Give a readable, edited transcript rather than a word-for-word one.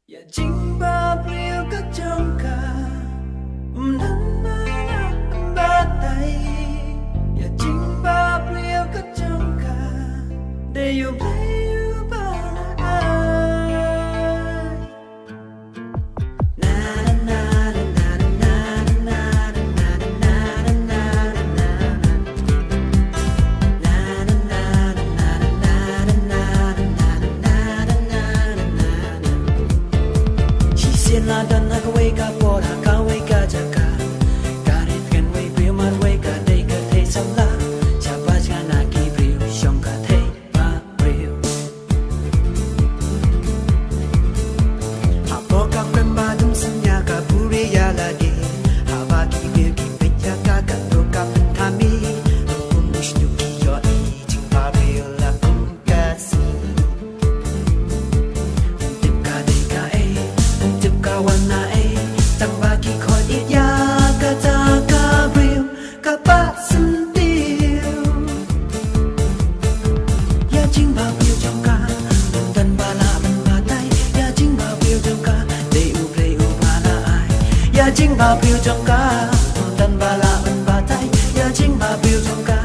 Ya jingba brio ka jongka Mnana batai Ya jingba brio ka jongka De you play you bagai Na na na na na na na na na La dan na ka wake up for ka wake up jaka Garit kan wake be man wake up day ka thei sam la cha ba cha na ki brio shong ka thei ba brio ha po ka kan ba dum sam nya ka puri ya la di ha ba ki be ki pe cha ka ka do ka pen tha mi kum mush tu ki yo i ching ba brio la kum ka si Wana tang bagi khoi ít ya kata kabril kapat sentil ya jing ba biu trong ka dan bala ban batai ya jing ba biu trong ka de u play u bala ai ya jing ba biu trong ka dan bala ban batai ya jing ba biu trong ka